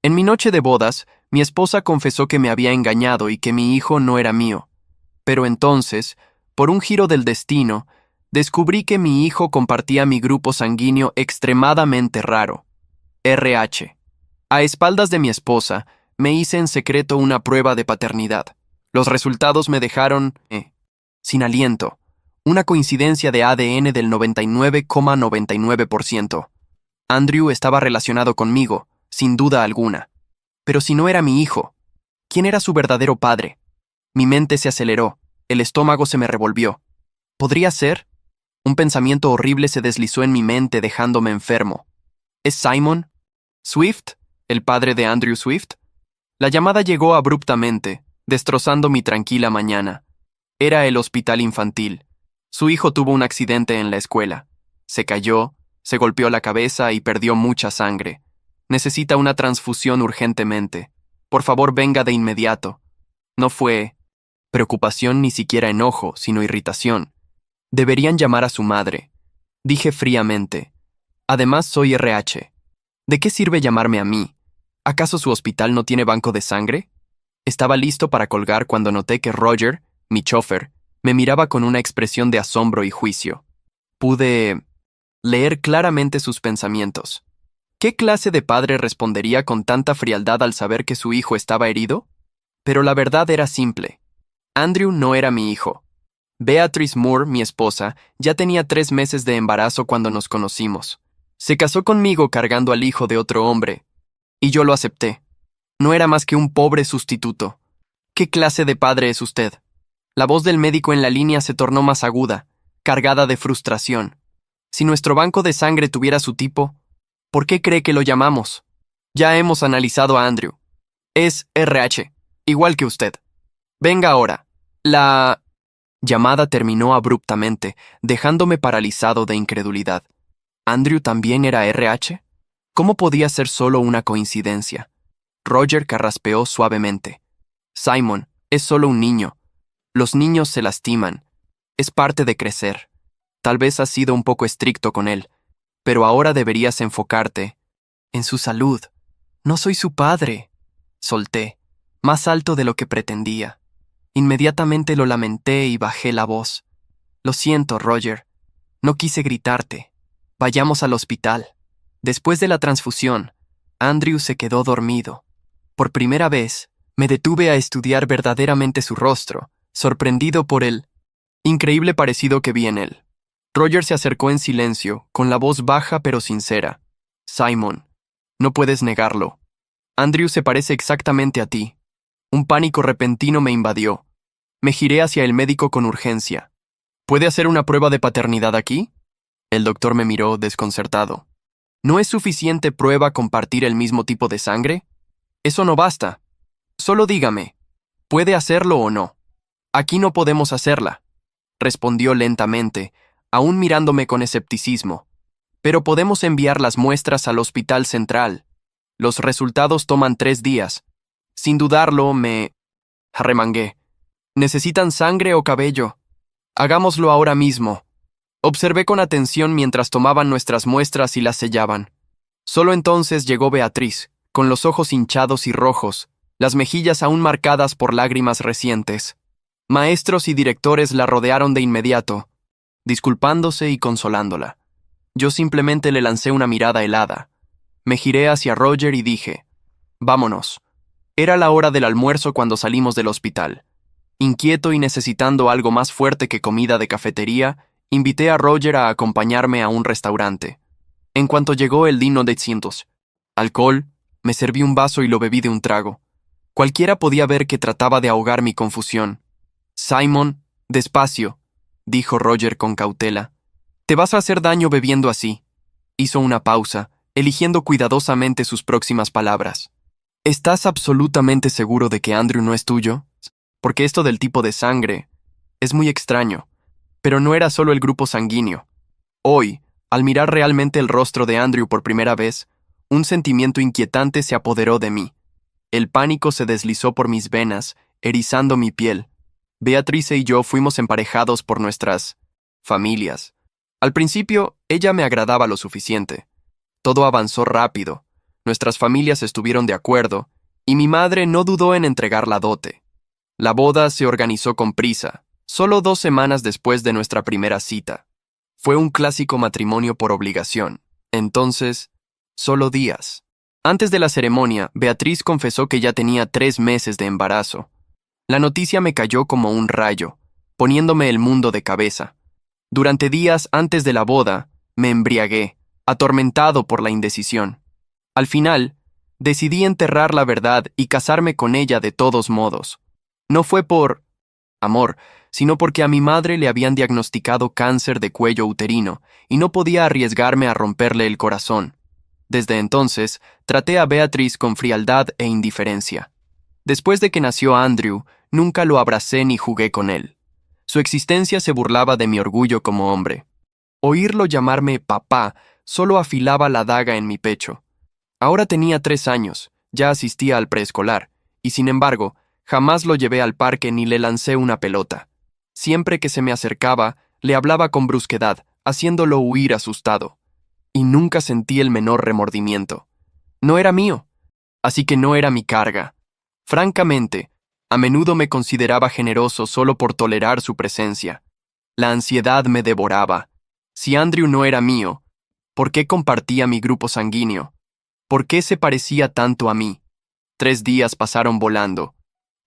En mi noche de bodas, mi esposa confesó que me había engañado y que mi hijo no era mío. Pero entonces, por un giro del destino, descubrí que mi hijo compartía mi grupo sanguíneo extremadamente raro, RH. A espaldas de mi esposa, me hice en secreto una prueba de paternidad. Los resultados me dejaron, sin aliento, una coincidencia de ADN del 99,99%. Andrew estaba relacionado conmigo, sin duda alguna. Pero si no era mi hijo, ¿quién era su verdadero padre? Mi mente se aceleró, el estómago se me revolvió. ¿Podría ser? Un pensamiento horrible se deslizó en mi mente dejándome enfermo. ¿Es Simon? ¿Swift? ¿El padre de Andrew Swift? La llamada llegó abruptamente, destrozando mi tranquila mañana. Era el hospital infantil. Su hijo tuvo un accidente en la escuela. Se cayó, se golpeó la cabeza y perdió mucha sangre. Necesita una transfusión urgentemente. Por favor, venga de inmediato. No fue preocupación ni siquiera enojo, sino irritación. Deberían llamar a su madre. Dije fríamente. Además, soy RH. ¿De qué sirve llamarme a mí? ¿Acaso su hospital no tiene banco de sangre? Estaba listo para colgar cuando noté que Roger, mi chofer, me miraba con una expresión de asombro y juicio. Pude leer claramente sus pensamientos. ¿Qué clase de padre respondería con tanta frialdad al saber que su hijo estaba herido? Pero la verdad era simple. Andrew no era mi hijo. Beatrice Moore, mi esposa, ya tenía 3 meses de embarazo cuando nos conocimos. Se casó conmigo cargando al hijo de otro hombre, y yo lo acepté. No era más que un pobre sustituto. ¿Qué clase de padre es usted? La voz del médico en la línea se tornó más aguda, cargada de frustración. Si nuestro banco de sangre tuviera su tipo, ¿por qué cree que lo llamamos? Ya hemos analizado a Andrew. Es RH, igual que usted. Venga ahora. La llamada terminó abruptamente, dejándome paralizado de incredulidad. ¿Andrew también era RH? ¿Cómo podía ser solo una coincidencia? Roger carraspeó suavemente. Simon, es solo un niño. Los niños se lastiman. Es parte de crecer. Tal vez has sido un poco estricto con él, pero ahora deberías enfocarte en su salud. No soy su padre. Solté, más alto de lo que pretendía. Inmediatamente lo lamenté y bajé la voz. Lo siento, Roger. No quise gritarte. Vayamos al hospital. Después de la transfusión, Andrew se quedó dormido. Por primera vez, me detuve a estudiar verdaderamente su rostro, sorprendido por el increíble parecido que vi en él. Roger se acercó en silencio, con la voz baja pero sincera. Simon, no puedes negarlo. Andrew se parece exactamente a ti. Un pánico repentino me invadió. Me giré hacia el médico con urgencia. ¿Puede hacer una prueba de paternidad aquí? El doctor me miró desconcertado. ¿No es suficiente prueba compartir el mismo tipo de sangre? Eso no basta. Solo dígame, ¿puede hacerlo o no? Aquí no podemos hacerla, respondió lentamente, aún mirándome con escepticismo. Pero podemos enviar las muestras al hospital central. Los resultados toman 3 días. Sin dudarlo, me arremangué. ¿Necesitan sangre o cabello? Hagámoslo ahora mismo. Observé con atención mientras tomaban nuestras muestras y las sellaban. Solo entonces llegó Beatriz, con los ojos hinchados y rojos, las mejillas aún marcadas por lágrimas recientes. Maestros y directores la rodearon de inmediato, disculpándose y consolándola. Yo simplemente le lancé una mirada helada. Me giré hacia Roger y dije, vámonos. Era la hora del almuerzo cuando salimos del hospital. Inquieto y necesitando algo más fuerte que comida de cafetería, invité a Roger a acompañarme a un restaurante. En cuanto llegó el Dino de Cientos, alcohol, me serví un vaso y lo bebí de un trago. Cualquiera podía ver que trataba de ahogar mi confusión. Simon, despacio, dijo Roger con cautela. Te vas a hacer daño bebiendo así. Hizo una pausa, eligiendo cuidadosamente sus próximas palabras. ¿Estás absolutamente seguro de que Andrew no es tuyo? Porque esto del tipo de sangre es muy extraño. Pero no era solo el grupo sanguíneo. Hoy, al mirar realmente el rostro de Andrew por primera vez, un sentimiento inquietante se apoderó de mí. El pánico se deslizó por mis venas, erizando mi piel. Beatrice y yo fuimos emparejados por nuestras familias. Al principio, ella me agradaba lo suficiente. Todo avanzó rápido. Nuestras familias estuvieron de acuerdo, y mi madre no dudó en entregar la dote. La boda se organizó con prisa, solo 2 semanas después de nuestra primera cita. Fue un clásico matrimonio por obligación. Entonces, solo días. Antes de la ceremonia, Beatriz confesó que ya tenía 3 meses de embarazo. La noticia me cayó como un rayo, poniéndome el mundo de cabeza. Durante días antes de la boda, me embriagué, atormentado por la indecisión. Al final, decidí enterrar la verdad y casarme con ella de todos modos. No fue por amor, sino porque a mi madre le habían diagnosticado cáncer de cuello uterino y no podía arriesgarme a romperle el corazón. Desde entonces, traté a Beatriz con frialdad e indiferencia. Después de que nació Andrew, nunca lo abracé ni jugué con él. Su existencia se burlaba de mi orgullo como hombre. Oírlo llamarme papá solo afilaba la daga en mi pecho. Ahora tenía 3 años, ya asistía al preescolar, y sin embargo, jamás lo llevé al parque ni le lancé una pelota. Siempre que se me acercaba, le hablaba con brusquedad, haciéndolo huir asustado. Y nunca sentí el menor remordimiento. No era mío, así que no era mi carga. Francamente, a menudo me consideraba generoso solo por tolerar su presencia. La ansiedad me devoraba. Si Andrew no era mío, ¿por qué compartía mi grupo sanguíneo? ¿Por qué se parecía tanto a mí? 3 días pasaron volando.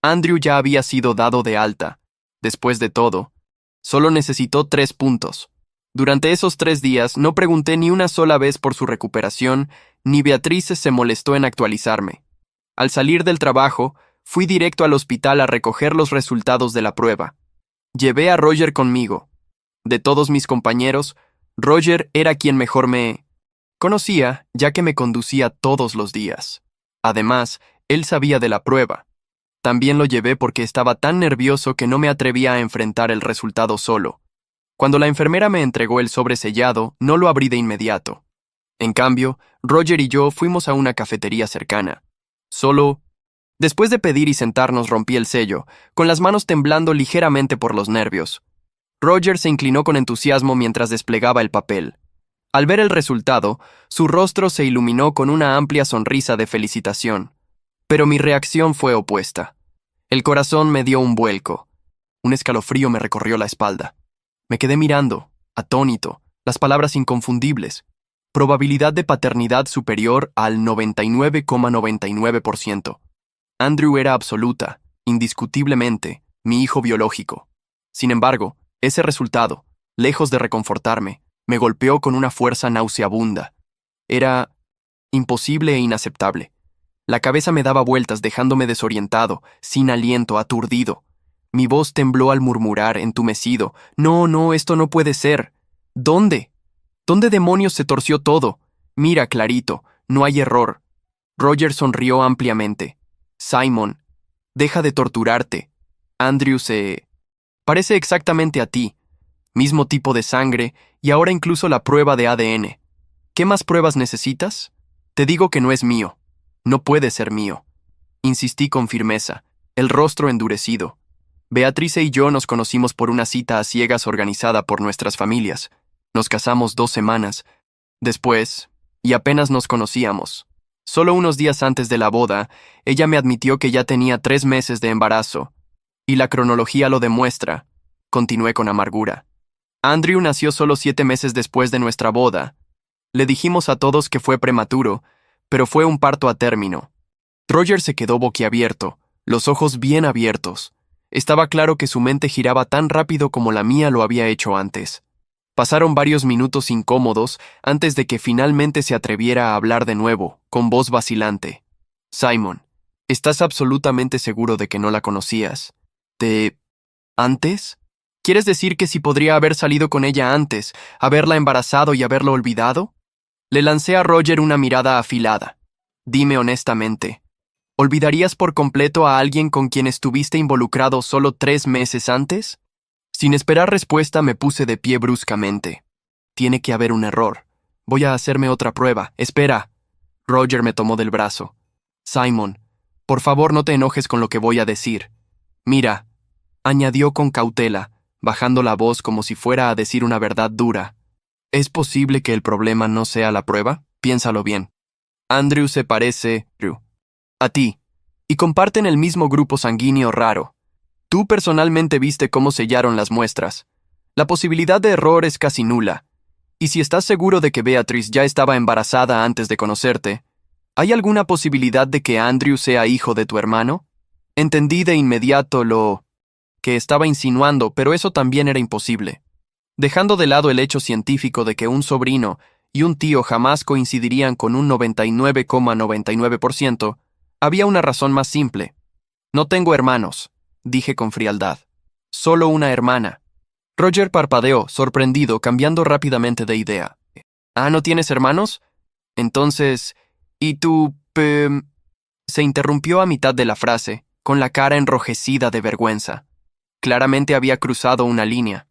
Andrew ya había sido dado de alta. Después de todo, solo necesitó 3 puntos. Durante esos 3 días no pregunté ni una sola vez por su recuperación, ni Beatriz se molestó en actualizarme. Al salir del trabajo, fui directo al hospital a recoger los resultados de la prueba. Llevé a Roger conmigo. De todos mis compañeros, Roger era quien mejor me conocía, ya que me conducía todos los días. Además, él sabía de la prueba. También lo llevé porque estaba tan nervioso que no me atrevía a enfrentar el resultado solo. Cuando la enfermera me entregó el sobre sellado, no lo abrí de inmediato. En cambio, Roger y yo fuimos a una cafetería cercana. Después de pedir y sentarnos, rompí el sello, con las manos temblando ligeramente por los nervios. Roger se inclinó con entusiasmo mientras desplegaba el papel. Al ver el resultado, su rostro se iluminó con una amplia sonrisa de felicitación. Pero mi reacción fue opuesta. El corazón me dio un vuelco. Un escalofrío me recorrió la espalda. Me quedé mirando, atónito, las palabras inconfundibles. Probabilidad de paternidad superior al 99,99%. Andrew era absoluta, indiscutiblemente, mi hijo biológico. Sin embargo, ese resultado, lejos de reconfortarme, me golpeó con una fuerza nauseabunda. Era imposible e inaceptable. La cabeza me daba vueltas dejándome desorientado, sin aliento, aturdido. Mi voz tembló al murmurar, entumecido. No, esto no puede ser. ¿Dónde? ¿Dónde demonios se torció todo? Mira, clarito, no hay error. Roger sonrió ampliamente. Simon, deja de torturarte. Andrew se parece exactamente a ti. Mismo tipo de sangre, y ahora incluso la prueba de ADN. ¿Qué más pruebas necesitas? Te digo que no es mío. No puede ser mío. Insistí con firmeza, el rostro endurecido. Beatriz y yo nos conocimos por una cita a ciegas organizada por nuestras familias. Nos casamos 2 semanas después, y apenas nos conocíamos. Solo unos días antes de la boda, ella me admitió que ya tenía 3 meses de embarazo. Y la cronología lo demuestra. Continué con amargura. Andrew nació solo 7 meses después de nuestra boda. Le dijimos a todos que fue prematuro, pero fue un parto a término. Roger se quedó boquiabierto, los ojos bien abiertos. Estaba claro que su mente giraba tan rápido como la mía lo había hecho antes. Pasaron varios minutos incómodos antes de que finalmente se atreviera a hablar de nuevo, con voz vacilante. Simon, ¿estás absolutamente seguro de que no la conocías? ¿Antes? ¿Quieres decir que si podría haber salido con ella antes, haberla embarazado y haberlo olvidado? Le lancé a Roger una mirada afilada. Dime honestamente, ¿olvidarías por completo a alguien con quien estuviste involucrado solo 3 meses antes? Sin esperar respuesta, me puse de pie bruscamente. Tiene que haber un error. Voy a hacerme otra prueba. Espera. Roger me tomó del brazo. Simon, por favor no te enojes con lo que voy a decir. Mira, añadió con cautela, bajando la voz como si fuera a decir una verdad dura. ¿Es posible que el problema no sea la prueba? Piénsalo bien. Andrew se parece a ti, y comparten el mismo grupo sanguíneo raro. Tú personalmente viste cómo sellaron las muestras. La posibilidad de error es casi nula. Y si estás seguro de que Beatrice ya estaba embarazada antes de conocerte, ¿hay alguna posibilidad de que Andrew sea hijo de tu hermano? Entendí de inmediato lo que estaba insinuando, pero eso también era imposible. Dejando de lado el hecho científico de que un sobrino y un tío jamás coincidirían con un 99,99%, había una razón más simple. No tengo hermanos, dije con frialdad. Solo una hermana. Roger parpadeó, sorprendido, cambiando rápidamente de idea. ¿Ah, no tienes hermanos? Entonces, ¿y tú, se interrumpió a mitad de la frase, con la cara enrojecida de vergüenza. Claramente había cruzado una línea.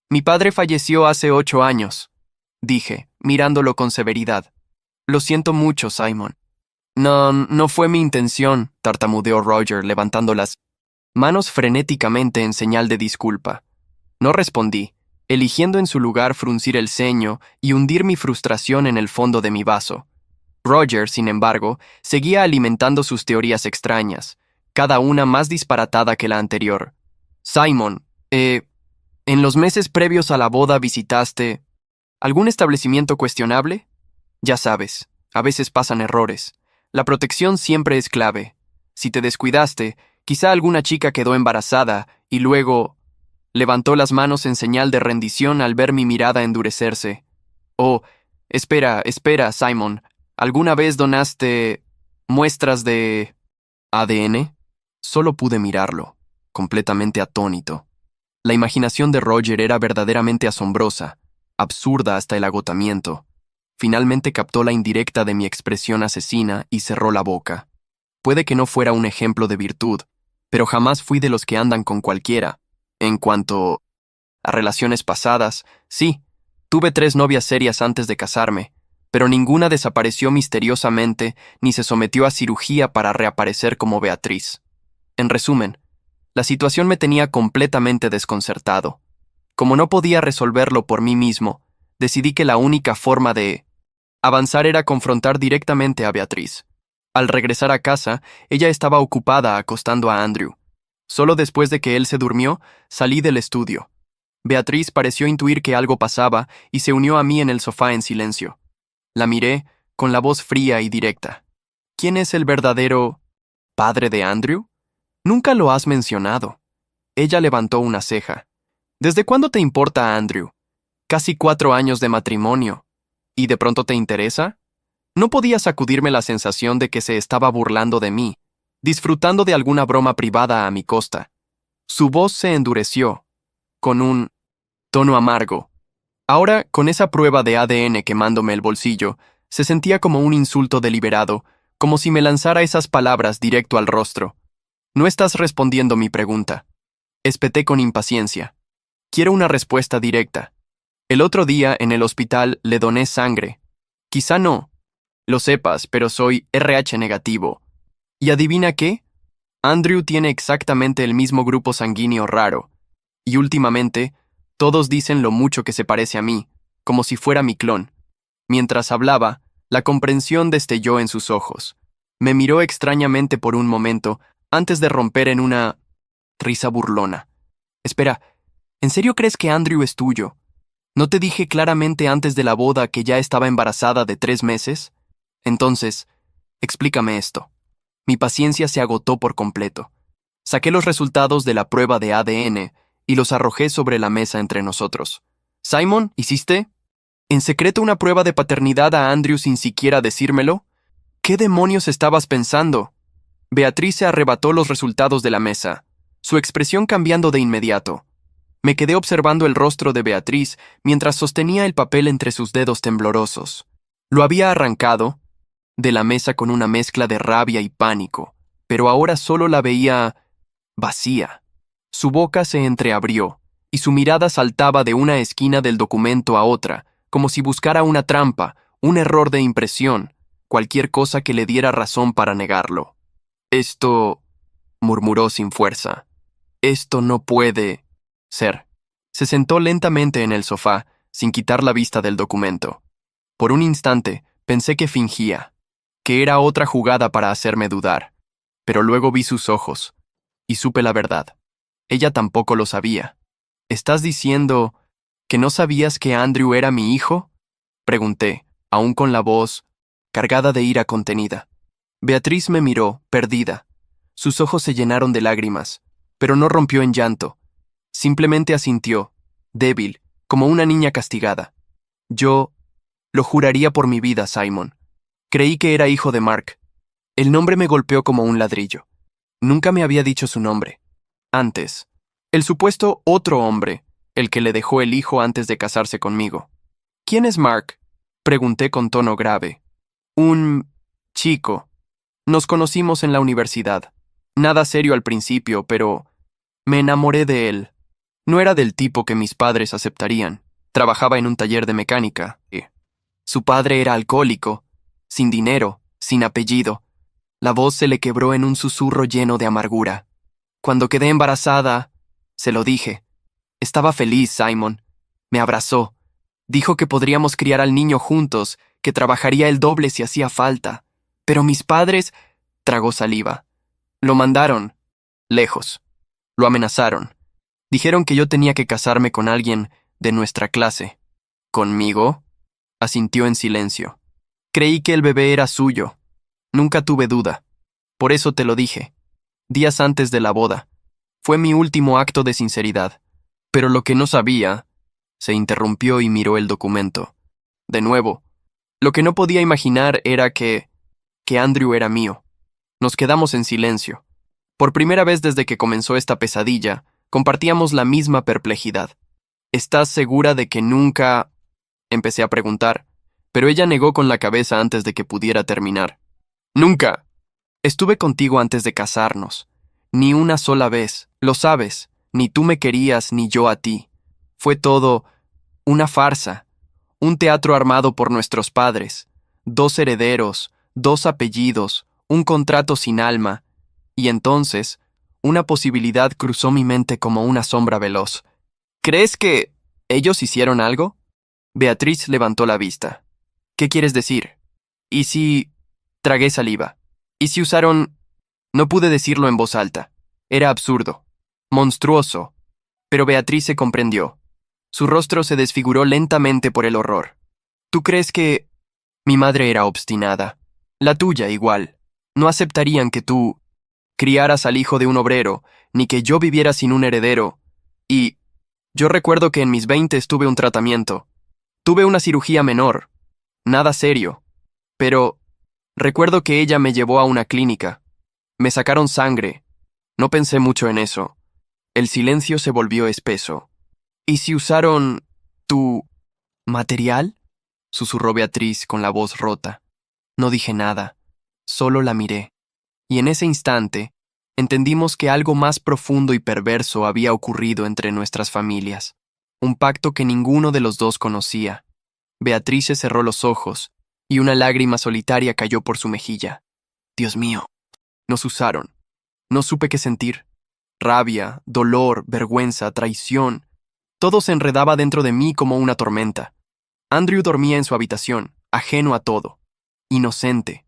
Mi padre falleció hace 8 años, dije, mirándolo con severidad. Lo siento mucho, Simon. No fue mi intención, tartamudeó Roger, levantando las manos frenéticamente en señal de disculpa. No respondí, eligiendo en su lugar fruncir el ceño y hundir mi frustración en el fondo de mi vaso. Roger, sin embargo, seguía alimentando sus teorías extrañas, cada una más disparatada que la anterior. Simon, ¿en los meses previos a la boda visitaste algún establecimiento cuestionable? Ya sabes, a veces pasan errores. La protección siempre es clave. Si te descuidaste, quizá alguna chica quedó embarazada y luego levantó las manos en señal de rendición al ver mi mirada endurecerse. Oh, espera, Simon. ¿Alguna vez donaste muestras de ADN? Solo pude mirarlo, completamente atónito. La imaginación de Roger era verdaderamente asombrosa, absurda hasta el agotamiento. Finalmente captó la indirecta de mi expresión asesina y cerró la boca. Puede que no fuera un ejemplo de virtud, pero jamás fui de los que andan con cualquiera. En cuanto a relaciones pasadas, sí, tuve 3 novias serias antes de casarme, pero ninguna desapareció misteriosamente ni se sometió a cirugía para reaparecer como Beatriz. En resumen, la situación me tenía completamente desconcertado. Como no podía resolverlo por mí mismo, decidí que la única forma de avanzar era confrontar directamente a Beatriz. Al regresar a casa, ella estaba ocupada acostando a Andrew. Solo después de que él se durmió, salí del estudio. Beatriz pareció intuir que algo pasaba y se unió a mí en el sofá en silencio. La miré, con la voz fría y directa. ¿Quién es el verdadero padre de Andrew? Nunca lo has mencionado. Ella levantó una ceja. ¿Desde cuándo te importa Andrew? Casi 4 años de matrimonio. ¿Y de pronto te interesa? No podía sacudirme la sensación de que se estaba burlando de mí, disfrutando de alguna broma privada a mi costa. Su voz se endureció, con un tono amargo. Ahora, con esa prueba de ADN quemándome el bolsillo, se sentía como un insulto deliberado, como si me lanzara esas palabras directo al rostro. No estás respondiendo mi pregunta. Espeté con impaciencia. Quiero una respuesta directa. El otro día, en el hospital, le doné sangre. Quizá no lo sepas, pero soy RH negativo. ¿Y adivina qué? Andrew tiene exactamente el mismo grupo sanguíneo raro. Y últimamente, todos dicen lo mucho que se parece a mí, como si fuera mi clon. Mientras hablaba, la comprensión destelló en sus ojos. Me miró extrañamente por un momento, antes de romper en una risa burlona. Espera, ¿en serio crees que Andrew es tuyo? ¿No te dije claramente antes de la boda que ya estaba embarazada de 3 meses? Entonces, explícame esto. Mi paciencia se agotó por completo. Saqué los resultados de la prueba de ADN y los arrojé sobre la mesa entre nosotros. Simon, ¿hiciste en secreto una prueba de paternidad a Andrew sin siquiera decírmelo? ¿Qué demonios estabas pensando? Beatriz se arrebató los resultados de la mesa, su expresión cambiando de inmediato. Me quedé observando el rostro de Beatriz mientras sostenía el papel entre sus dedos temblorosos. Lo había arrancado de la mesa con una mezcla de rabia y pánico, pero ahora solo la veía vacía. Su boca se entreabrió, y su mirada saltaba de una esquina del documento a otra, como si buscara una trampa, un error de impresión, cualquier cosa que le diera razón para negarlo. Esto, murmuró sin fuerza, esto no puede ser. Se sentó lentamente en el sofá, sin quitar la vista del documento. Por un instante, pensé que fingía. que era otra jugada para hacerme dudar. Pero luego vi sus ojos, y supe la verdad. Ella tampoco lo sabía. ¿Estás diciendo que no sabías que Andrew era mi hijo? Pregunté, aún con la voz cargada de ira contenida. Beatriz me miró, perdida. Sus ojos se llenaron de lágrimas, pero no rompió en llanto. Simplemente asintió, débil, como una niña castigada. Yo lo juraría por mi vida, Simon. Creí que era hijo de Mark. El nombre me golpeó como un ladrillo. Nunca me había dicho su nombre. Antes, el supuesto otro hombre, el que le dejó el hijo antes de casarse conmigo. ¿Quién es Mark? Pregunté con tono grave. Un chico. Nos conocimos en la universidad. Nada serio al principio, pero me enamoré de él. No era del tipo que mis padres aceptarían. Trabajaba en un taller de mecánica. Su padre era alcohólico, sin dinero, sin apellido. La voz se le quebró en un susurro lleno de amargura. Cuando quedé embarazada, se lo dije. Estaba feliz, Simon. Me abrazó. Dijo que podríamos criar al niño juntos, que trabajaría el doble si hacía falta. Pero mis padres... Tragó saliva. Lo mandaron. Lejos. Lo amenazaron. Dijeron que yo tenía que casarme con alguien de nuestra clase. ¿Conmigo? Asintió en silencio. Creí que el bebé era suyo. Nunca tuve duda. Por eso te lo dije. Días antes de la boda. Fue mi último acto de sinceridad. Pero lo que no sabía... Se interrumpió y miró el documento. De nuevo, lo que no podía imaginar era que Andrew era mío. Nos quedamos en silencio. Por primera vez desde que comenzó esta pesadilla, compartíamos la misma perplejidad. ¿Estás segura de que nunca...? Empecé a preguntar, pero ella negó con la cabeza antes de que pudiera terminar. ¡Nunca! Estuve contigo antes de casarnos. Ni una sola vez, lo sabes. Ni tú me querías, ni yo a ti. Fue todo una farsa, un teatro armado por nuestros padres, 2 herederos, 2 apellidos, un contrato sin alma, y entonces una posibilidad cruzó mi mente como una sombra veloz. ¿Crees que ellos hicieron algo? Beatriz levantó la vista. ¿Qué quieres decir? ¿Y si...? Tragué saliva. ¿Y si usaron...? No pude decirlo en voz alta. Era absurdo, monstruoso, pero Beatriz se comprendió. Su rostro se desfiguró lentamente por el horror. ¿Tú crees que...? Mi madre era obstinada. La tuya igual. No aceptarían que tú criaras al hijo de un obrero, ni que yo viviera sin un heredero. Y yo recuerdo que en mis 20 tuve un tratamiento. Tuve una cirugía menor. Nada serio. Pero recuerdo que ella me llevó a una clínica. Me sacaron sangre. No pensé mucho en eso. El silencio se volvió espeso. ¿Y si usaron tu material? Susurró Beatriz con la voz rota. No dije nada, solo la miré. Y en ese instante, entendimos que algo más profundo y perverso había ocurrido entre nuestras familias. Un pacto que ninguno de los dos conocía. Beatriz se cerró los ojos, y una lágrima solitaria cayó por su mejilla. Dios mío, nos usaron. No supe qué sentir. Rabia, dolor, vergüenza, traición. Todo se enredaba dentro de mí como una tormenta. Andrew dormía en su habitación, ajeno a todo. Inocente.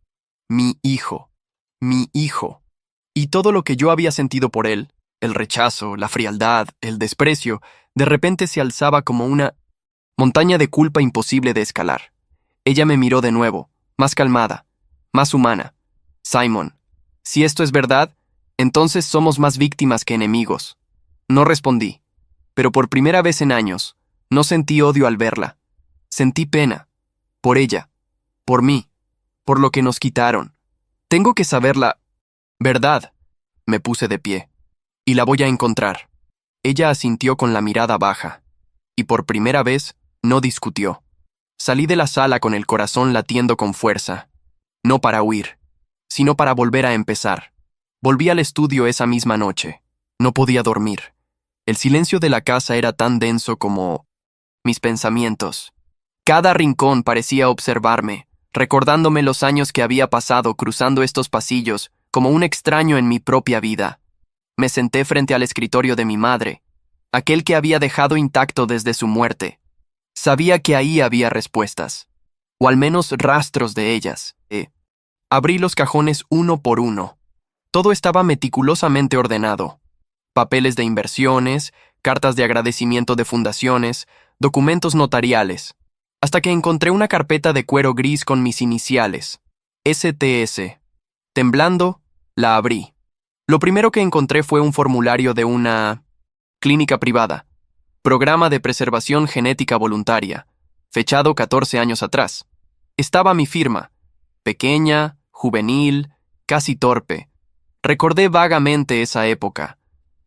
Mi hijo. Mi hijo. Y todo lo que yo había sentido por él, el rechazo, la frialdad, el desprecio, de repente se alzaba como una montaña de culpa imposible de escalar. Ella me miró de nuevo, más calmada, más humana. Simon, si esto es verdad, entonces somos más víctimas que enemigos. No respondí. Pero por primera vez en años, no sentí odio al verla. Sentí pena. Por ella. Por mí. Por lo que nos quitaron. Tengo que saber la verdad. Me puse de pie. Y la voy a encontrar. Ella asintió con la mirada baja. Y por primera vez, no discutió. Salí de la sala con el corazón latiendo con fuerza. No para huir, sino para volver a empezar. Volví al estudio esa misma noche. No podía dormir. El silencio de la casa era tan denso como mis pensamientos. Cada rincón parecía observarme, recordándome los años que había pasado cruzando estos pasillos como un extraño en mi propia vida. Me senté frente al escritorio de mi madre, aquel que había dejado intacto desde su muerte. Sabía que ahí había respuestas, o al menos rastros de ellas. Abrí los cajones uno por uno. Todo estaba meticulosamente ordenado. Papeles de inversiones, cartas de agradecimiento de fundaciones, documentos notariales, hasta que encontré una carpeta de cuero gris con mis iniciales, STS. Temblando, la abrí. Lo primero que encontré fue un formulario de una clínica privada, programa de preservación genética voluntaria, fechado 14 años atrás. Estaba mi firma, pequeña, juvenil, casi torpe. Recordé vagamente esa época.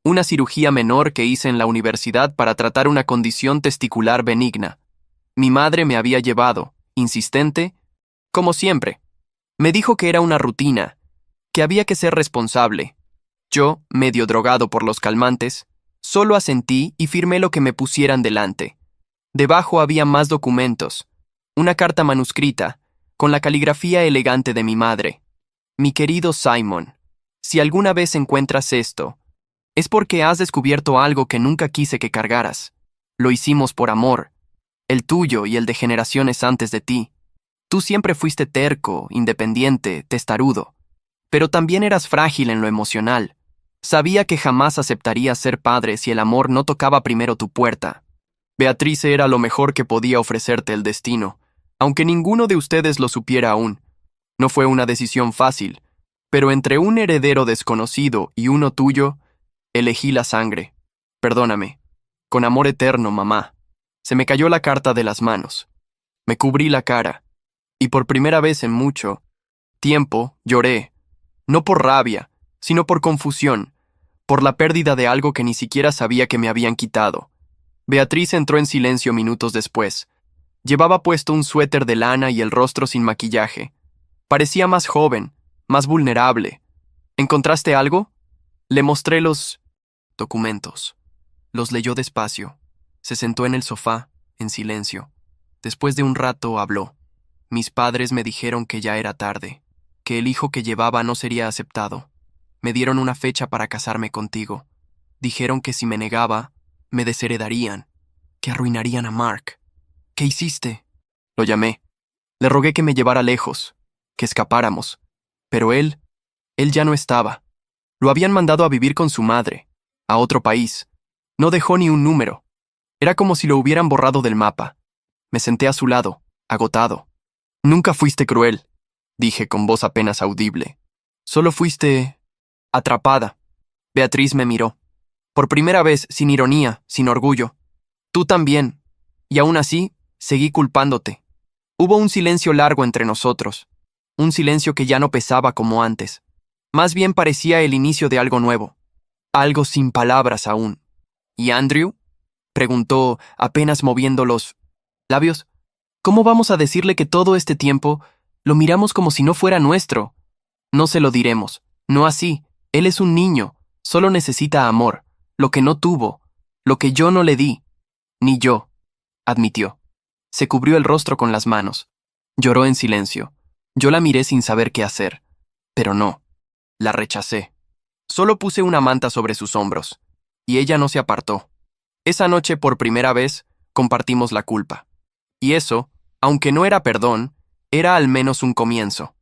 Una cirugía menor que hice en la universidad para tratar una condición testicular benigna. Mi madre me había llevado, insistente, como siempre. Me dijo que era una rutina, que había que ser responsable. Yo, medio drogado por los calmantes, solo asentí y firmé lo que me pusieran delante. Debajo había más documentos. Una carta manuscrita, con la caligrafía elegante de mi madre. Mi querido Simon, si alguna vez encuentras esto, es porque has descubierto algo que nunca quise que cargaras. Lo hicimos por amor, el tuyo y el de generaciones antes de ti. Tú siempre fuiste terco, independiente, testarudo, pero también eras frágil en lo emocional. Sabía que jamás aceptarías ser padre si el amor no tocaba primero tu puerta. Beatrice era lo mejor que podía ofrecerte el destino, aunque ninguno de ustedes lo supiera aún. No fue una decisión fácil, pero entre un heredero desconocido y uno tuyo, elegí la sangre. Perdóname. Con amor eterno, mamá. Se me cayó la carta de las manos. Me cubrí la cara, y por primera vez en mucho tiempo lloré, no por rabia, sino por confusión, por la pérdida de algo que ni siquiera sabía que me habían quitado. Beatriz entró en silencio minutos después. Llevaba puesto un suéter de lana y el rostro sin maquillaje. Parecía más joven, más vulnerable. ¿Encontraste algo? Le mostré los documentos. Los leyó despacio. Se sentó en el sofá, en silencio. Después de un rato habló. Mis padres me dijeron que ya era tarde, que el hijo que llevaba no sería aceptado. Me dieron una fecha para casarme contigo. Dijeron que si me negaba, me desheredarían, que arruinarían a Mark. ¿Qué hiciste? Lo llamé. Le rogué que me llevara lejos, que escapáramos. Pero él ya no estaba. Lo habían mandado a vivir con su madre, a otro país. No dejó ni un número. Era como si lo hubieran borrado del mapa. Me senté a su lado, agotado. Nunca fuiste cruel, dije con voz apenas audible. Solo fuiste atrapada. Beatriz me miró. Por primera vez, sin ironía, sin orgullo. Tú también. Y aún así, seguí culpándote. Hubo un silencio largo entre nosotros. Un silencio que ya no pesaba como antes. Más bien parecía el inicio de algo nuevo. Algo sin palabras aún. ¿Y Andrew? Preguntó, apenas moviendo los labios. ¿Cómo vamos a decirle que todo este tiempo lo miramos como si no fuera nuestro? No se lo diremos. No así. Él es un niño. Solo necesita amor. Lo que no tuvo. Lo que yo no le di. Ni yo. Admitió. Se cubrió el rostro con las manos. Lloró en silencio. Yo la miré sin saber qué hacer. Pero no. La rechacé. Solo puse una manta sobre sus hombros. Y ella no se apartó. Esa noche, por primera vez, compartimos la culpa. Y eso, aunque no era perdón, era al menos un comienzo.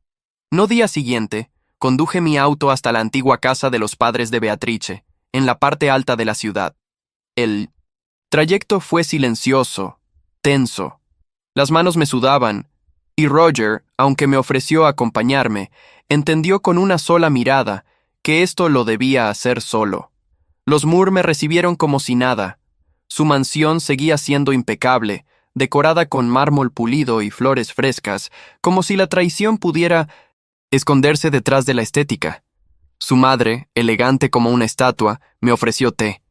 No día siguiente, conduje mi auto hasta la antigua casa de los padres de Beatrice, en la parte alta de la ciudad. El trayecto fue silencioso, tenso. Las manos me sudaban, y Roger, aunque me ofreció acompañarme, entendió con una sola mirada que esto lo debía hacer solo. Los Moore me recibieron como si nada. Su mansión seguía siendo impecable, decorada con mármol pulido y flores frescas, como si la traición pudiera esconderse detrás de la estética. Su madre, elegante como una estatua, me ofreció té.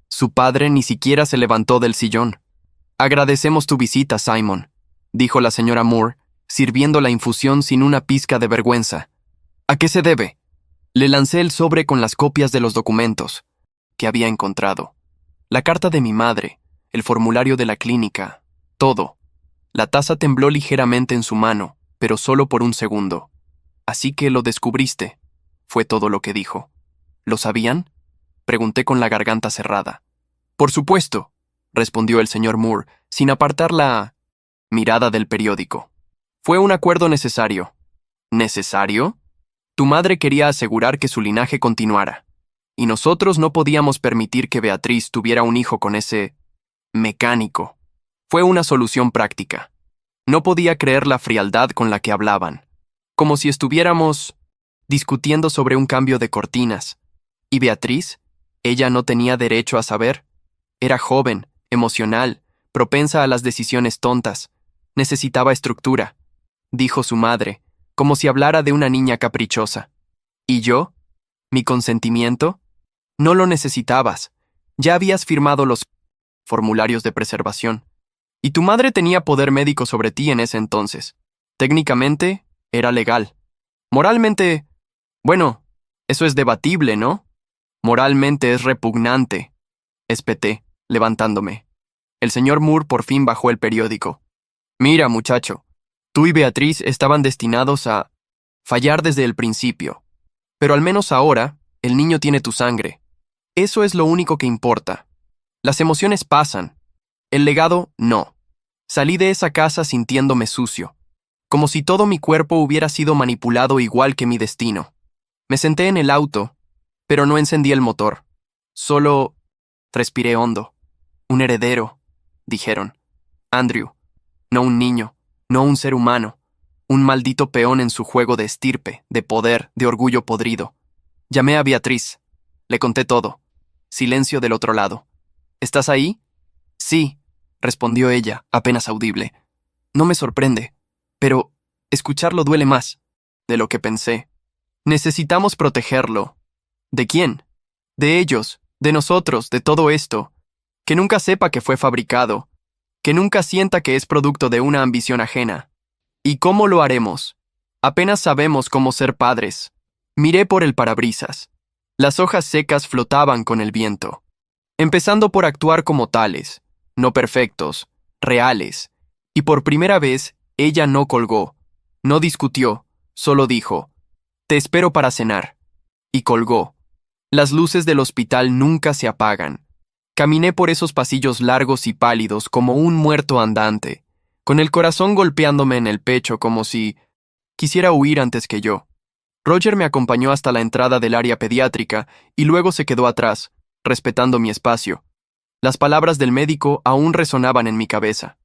Su padre ni siquiera se levantó del sillón. «Agradecemos tu visita, Simon», dijo la señora Moore, sirviendo la infusión sin una pizca de vergüenza. «¿A qué se debe?» Le lancé el sobre con las copias de los documentos que había encontrado. La carta de mi madre, el formulario de la clínica, todo. La taza tembló ligeramente en su mano, pero solo por un segundo. «Así que lo descubriste», fue todo lo que dijo. «¿Lo sabían?», pregunté con la garganta cerrada. «Por supuesto», respondió el señor Moore, sin apartar la mirada del periódico. «Fue un acuerdo necesario. ¿Necesario? Tu madre quería asegurar que su linaje continuara, y nosotros no podíamos permitir que Beatriz tuviera un hijo con ese mecánico. Fue una solución práctica. No podía creer la frialdad con la que hablaban, como si estuviéramos discutiendo sobre un cambio de cortinas. ¿Y Beatriz? Ella no tenía derecho a saber. Era joven, emocional, propensa a las decisiones tontas. Necesitaba estructura, dijo su madre, como si hablara de una niña caprichosa. ¿Y yo? ¿Mi consentimiento? No lo necesitabas. Ya habías firmado los formularios de preservación. Y tu madre tenía poder médico sobre ti en ese entonces. Técnicamente, era legal. Moralmente, bueno, eso es debatible, ¿no? Moralmente es repugnante. Espeté, levantándome. El señor Moore por fin bajó el periódico. Mira, muchacho, tú y Beatriz estaban destinados a fallar desde el principio. Pero al menos ahora, el niño tiene tu sangre. Eso es lo único que importa. Las emociones pasan. El legado, no. Salí de esa casa sintiéndome sucio, como si todo mi cuerpo hubiera sido manipulado igual que mi destino. Me senté en el auto, pero no encendí el motor. Solo respiré hondo. Un heredero, dijeron. Andrew, no un niño, no un ser humano. Un maldito peón en su juego de estirpe, de poder, de orgullo podrido. Llamé a Beatriz. Le conté todo. Silencio del otro lado. ¿Estás ahí? Sí, respondió ella, apenas audible. No me sorprende, pero escucharlo duele más de lo que pensé. Necesitamos protegerlo. ¿De quién? De ellos, de nosotros, de todo esto. Que nunca sepa que fue fabricado. Que nunca sienta que es producto de una ambición ajena. ¿Y cómo lo haremos? Apenas sabemos cómo ser padres. Miré por el parabrisas. Las hojas secas flotaban con el viento. Empezando por actuar como tales, no perfectos, reales. Y por primera vez, ella no colgó, no discutió, solo dijo, «Te espero para cenar». Y colgó. Las luces del hospital nunca se apagan. Caminé por esos pasillos largos y pálidos como un muerto andante, con el corazón golpeándome en el pecho como si quisiera huir antes que yo. Roger me acompañó hasta la entrada del área pediátrica y luego se quedó atrás, respetando mi espacio. Las palabras del médico aún resonaban en mi cabeza.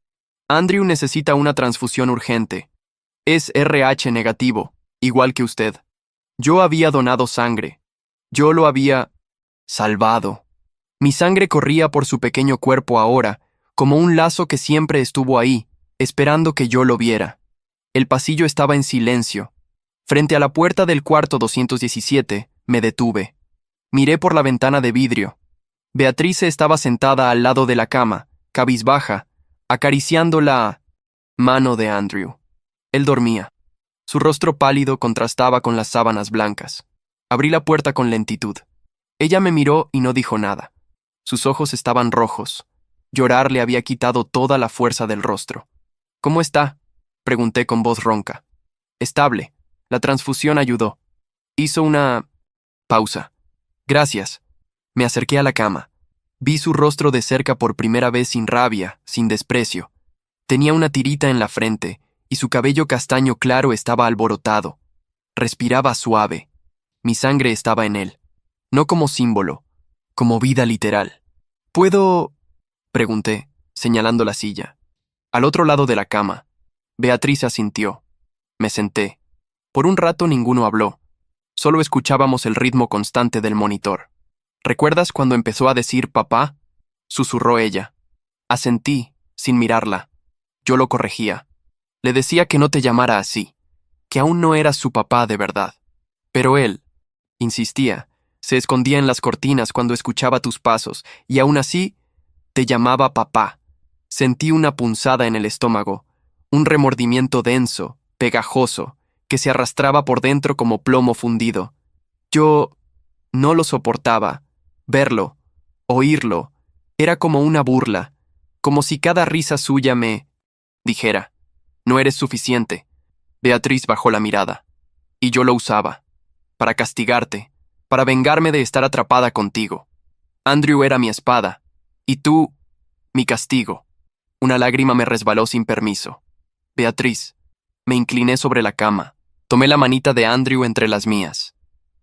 Andrew necesita una transfusión urgente. Es RH negativo, igual que usted. Yo había donado sangre. Yo lo había salvado. Mi sangre corría por su pequeño cuerpo ahora, como un lazo que siempre estuvo ahí, esperando que yo lo viera. El pasillo estaba en silencio. Frente a la puerta del cuarto 217, me detuve. Miré por la ventana de vidrio. Beatriz estaba sentada al lado de la cama, cabizbaja, acariciando la mano de Andrew. Él dormía. Su rostro pálido contrastaba con las sábanas blancas. Abrí la puerta con lentitud. Ella me miró y no dijo nada. Sus ojos estaban rojos. Llorar le había quitado toda la fuerza del rostro. «¿Cómo está?», pregunté con voz ronca. «Estable. La transfusión ayudó». Hizo una pausa. «Gracias». Me acerqué a la cama. Vi su rostro de cerca por primera vez sin rabia, sin desprecio. Tenía una tirita en la frente, y su cabello castaño claro estaba alborotado. Respiraba suave. Mi sangre estaba en él. No como símbolo, como vida literal. «¿Puedo?», pregunté, señalando la silla. Al otro lado de la cama. Beatriz asintió. Me senté. Por un rato ninguno habló. Solo escuchábamos el ritmo constante del monitor. «¿Recuerdas cuando empezó a decir papá?», susurró ella. Asentí, sin mirarla. Yo lo corregía. Le decía que no te llamara así, que aún no eras su papá de verdad. Pero él, insistía, se escondía en las cortinas cuando escuchaba tus pasos, y aún así, te llamaba papá. Sentí una punzada en el estómago, un remordimiento denso, pegajoso, que se arrastraba por dentro como plomo fundido. Yo no lo soportaba. Verlo, oírlo, era como una burla, como si cada risa suya me dijera, «No eres suficiente». Beatriz bajó la mirada, y yo lo usaba, para castigarte, para vengarme de estar atrapada contigo. Andrew era mi espada, y tú, mi castigo. Una lágrima me resbaló sin permiso. «Beatriz». Me incliné sobre la cama. Tomé la manita de Andrew entre las mías.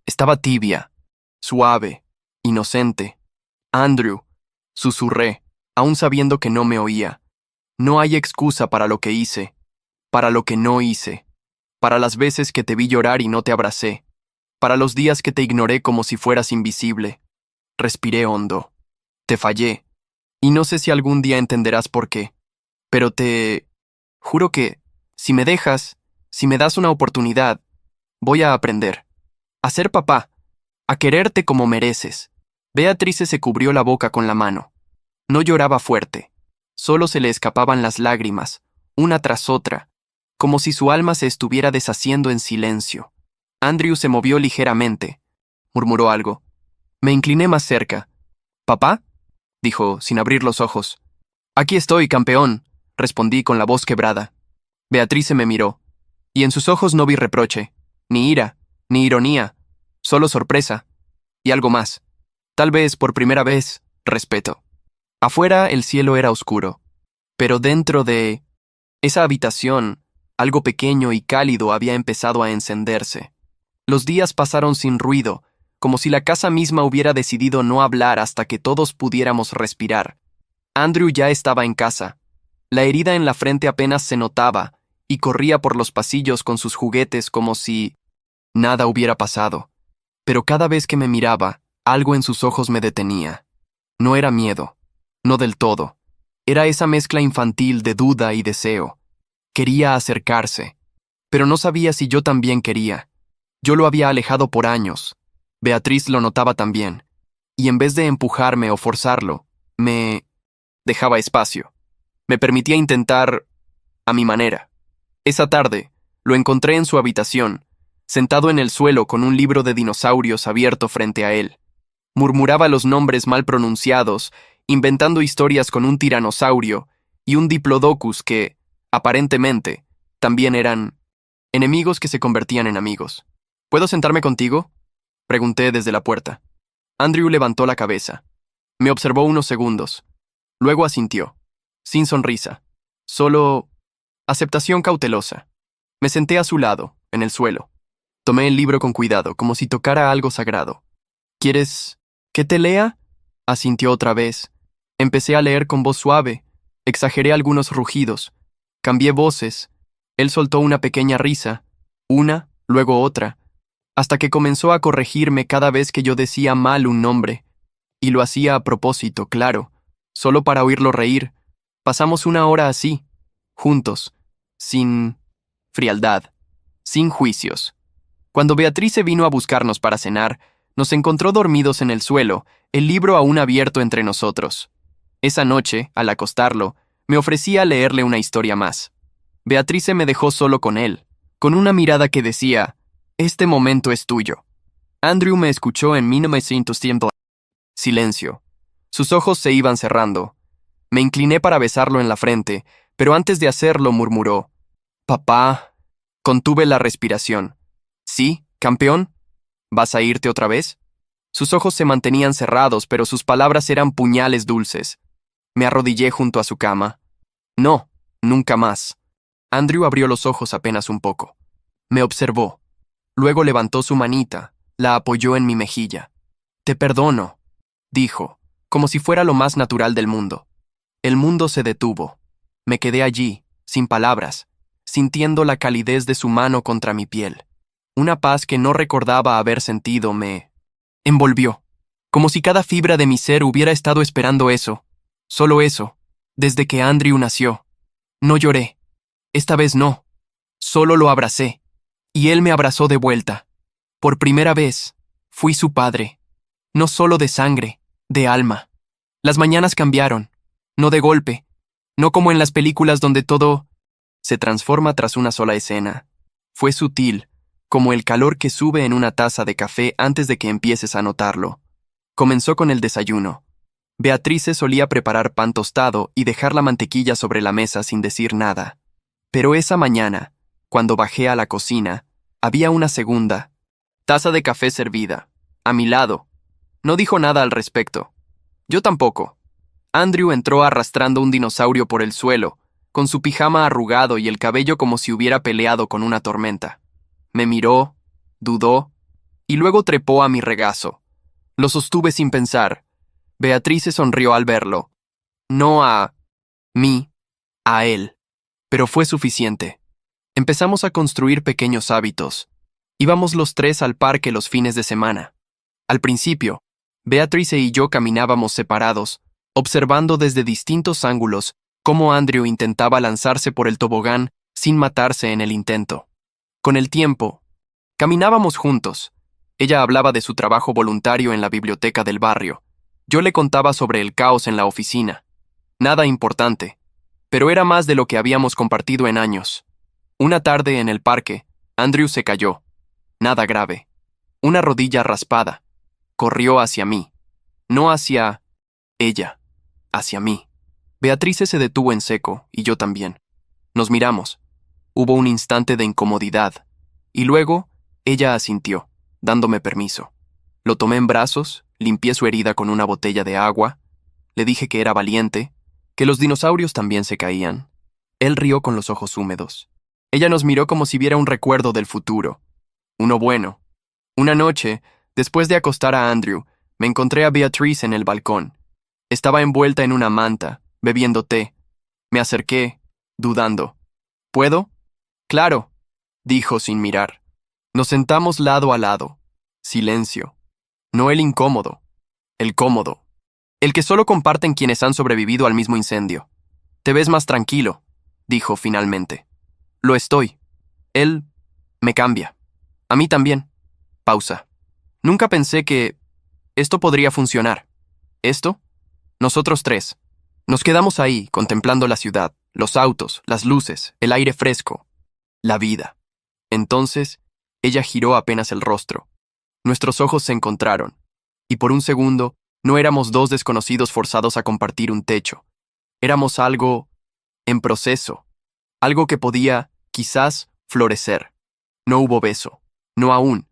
Estaba tibia, suave, inocente. Andrew, susurré, aún sabiendo que no me oía. No hay excusa para lo que hice, para lo que no hice, para las veces que te vi llorar y no te abracé, para los días que te ignoré como si fueras invisible. Respiré hondo. Te fallé, y no sé si algún día entenderás por qué, pero te juro que, si me dejas, si me das una oportunidad, voy a aprender. A ser papá, a quererte como mereces. Beatrice se cubrió la boca con la mano. No lloraba fuerte, solo se le escapaban las lágrimas, una tras otra, como si su alma se estuviera deshaciendo en silencio. Andrew se movió ligeramente. Murmuró algo. Me incliné más cerca. ¿Papá? Dijo, sin abrir los ojos. Aquí estoy, campeón, respondí con la voz quebrada. Beatrice me miró, y en sus ojos no vi reproche, ni ira, ni ironía, solo sorpresa, y algo más. Tal vez, por primera vez, respeto. Afuera el cielo era oscuro, pero dentro de esa habitación, algo pequeño y cálido había empezado a encenderse. Los días pasaron sin ruido, como si la casa misma hubiera decidido no hablar hasta que todos pudiéramos respirar. Andrew ya estaba en casa. La herida en la frente apenas se notaba, y corría por los pasillos con sus juguetes como si nada hubiera pasado. Pero cada vez que me miraba, algo en sus ojos me detenía. No era miedo, no del todo. Era esa mezcla infantil de duda y deseo. Quería acercarse, pero no sabía si yo también quería. Yo lo había alejado por años. Beatriz lo notaba también, y en vez de empujarme o forzarlo, me dejaba espacio. Me permitía intentar a mi manera. Esa tarde, lo encontré en su habitación, sentado en el suelo con un libro de dinosaurios abierto frente a él. Murmuraba los nombres mal pronunciados, inventando historias con un tiranosaurio y un diplodocus que, aparentemente, también eran enemigos que se convertían en amigos. ¿Puedo sentarme contigo?, pregunté desde la puerta. Andrew levantó la cabeza. Me observó unos segundos. Luego asintió, sin sonrisa, solo aceptación cautelosa. Me senté a su lado, en el suelo. Tomé el libro con cuidado, como si tocara algo sagrado. ¿Quieres que te lea?, asintió otra vez. Empecé a leer con voz suave. Exageré algunos rugidos. Cambié voces. Él soltó una pequeña risa, una, luego otra, hasta que comenzó a corregirme cada vez que yo decía mal un nombre. Y lo hacía a propósito, claro, solo para oírlo reír. Pasamos una hora así, juntos, sin frialdad, sin juicios. Cuando Beatrice vino a buscarnos para cenar, nos encontró dormidos en el suelo, el libro aún abierto entre nosotros. Esa noche, al acostarlo, me ofrecía leerle una historia más. Beatrice me dejó solo con él, con una mirada que decía: «Este momento es tuyo». Andrew me escuchó en 1900. Silencio. Sus ojos se iban cerrando. Me incliné para besarlo en la frente, pero antes de hacerlo murmuró: «Papá». Contuve la respiración. «¿Sí, campeón? ¿Vas a irte otra vez?». Sus ojos se mantenían cerrados, pero sus palabras eran puñales dulces. Me arrodillé junto a su cama. «No, nunca más». Andrew abrió los ojos apenas un poco. Me observó. Luego levantó su manita, la apoyó en mi mejilla. «Te perdono», dijo, como si fuera lo más natural del mundo. El mundo se detuvo. Me quedé allí, sin palabras, sintiendo la calidez de su mano contra mi piel. Una paz que no recordaba haber sentido me envolvió, como si cada fibra de mi ser hubiera estado esperando eso, solo eso, desde que Andrew nació. No lloré. Esta vez no. Solo lo abracé. Y él me abrazó de vuelta. Por primera vez, fui su padre. No solo de sangre, de alma. Las mañanas cambiaron. No de golpe. No como en las películas donde todo se transforma tras una sola escena. Fue sutil, como el calor que sube en una taza de café antes de que empieces a notarlo. Comenzó con el desayuno. Beatrice solía preparar pan tostado y dejar la mantequilla sobre la mesa sin decir nada. Pero esa mañana, cuando bajé a la cocina, había una segunda taza de café servida, a mi lado. No dijo nada al respecto. Yo tampoco. Andrew entró arrastrando un dinosaurio por el suelo, con su pijama arrugado y el cabello como si hubiera peleado con una tormenta. Me miró, dudó, y luego trepó a mi regazo. Lo sostuve sin pensar. Beatriz se sonrió al verlo. No a mí, a él. Pero fue suficiente. Empezamos a construir pequeños hábitos. Íbamos los tres al parque los fines de semana. Al principio, Beatriz y yo caminábamos separados, observando desde distintos ángulos cómo Andrew intentaba lanzarse por el tobogán sin matarse en el intento. Con el tiempo, caminábamos juntos. Ella hablaba de su trabajo voluntario en la biblioteca del barrio. Yo le contaba sobre el caos en la oficina. Nada importante, pero era más de lo que habíamos compartido en años. Una tarde en el parque, Andrew se cayó. Nada grave. Una rodilla raspada. Corrió hacia mí. No hacia ella, hacia mí. Beatriz se detuvo en seco, y yo también. Nos miramos. Hubo un instante de incomodidad, y luego ella asintió, dándome permiso. Lo tomé en brazos, limpié su herida con una botella de agua, le dije que era valiente, que los dinosaurios también se caían. Él rió con los ojos húmedos. Ella nos miró como si viera un recuerdo del futuro. Uno bueno. Una noche, después de acostar a Andrew, me encontré a Beatriz en el balcón. Estaba envuelta en una manta, bebiendo té. Me acerqué, dudando. ¿Puedo? Claro, dijo sin mirar. Nos sentamos lado a lado. Silencio. No el incómodo, el cómodo. El que solo comparten quienes han sobrevivido al mismo incendio. Te ves más tranquilo, dijo finalmente. Lo estoy. Él me cambia. A mí también. Pausa. Nunca pensé que esto podría funcionar. ¿Esto? Nosotros tres. Nos quedamos ahí, contemplando la ciudad, los autos, las luces, el aire fresco, la vida. Entonces, ella giró apenas el rostro. Nuestros ojos se encontraron, y por un segundo no éramos dos desconocidos forzados a compartir un techo. Éramos algo en proceso, algo que podía, quizás, florecer. No hubo beso, no aún,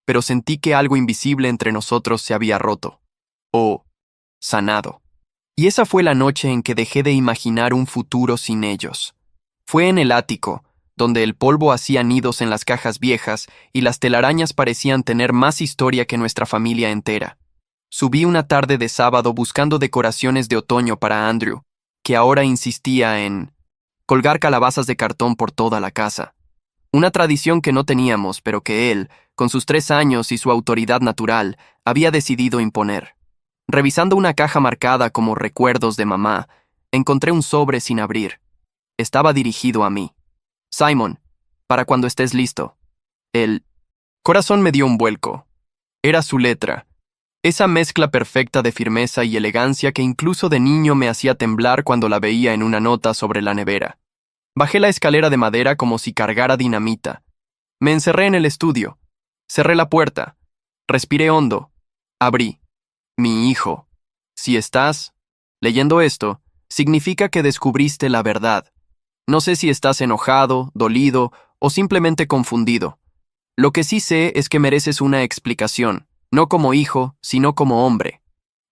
pero sentí que algo invisible entre nosotros se había roto, o sanado. Y esa fue la noche en que dejé de imaginar un futuro sin ellos. Fue en el ático, donde el polvo hacía nidos en las cajas viejas y las telarañas parecían tener más historia que nuestra familia entera. Subí una tarde de sábado buscando decoraciones de otoño para Andrew, que ahora insistía en colgar calabazas de cartón por toda la casa. Una tradición que no teníamos, pero que él, con sus 3 años y su autoridad natural, había decidido imponer. Revisando una caja marcada como recuerdos de mamá, encontré un sobre sin abrir. Estaba dirigido a mí. Simon, para cuando estés listo. El corazón me dio un vuelco. Era su letra. Esa mezcla perfecta de firmeza y elegancia que incluso de niño me hacía temblar cuando la veía en una nota sobre la nevera. Bajé la escalera de madera como si cargara dinamita. Me encerré en el estudio. Cerré la puerta. Respiré hondo. Abrí. Mi hijo. Si estás leyendo esto, significa que descubriste la verdad. No sé si estás enojado, dolido o simplemente confundido. Lo que sí sé es que mereces una explicación, no como hijo, sino como hombre.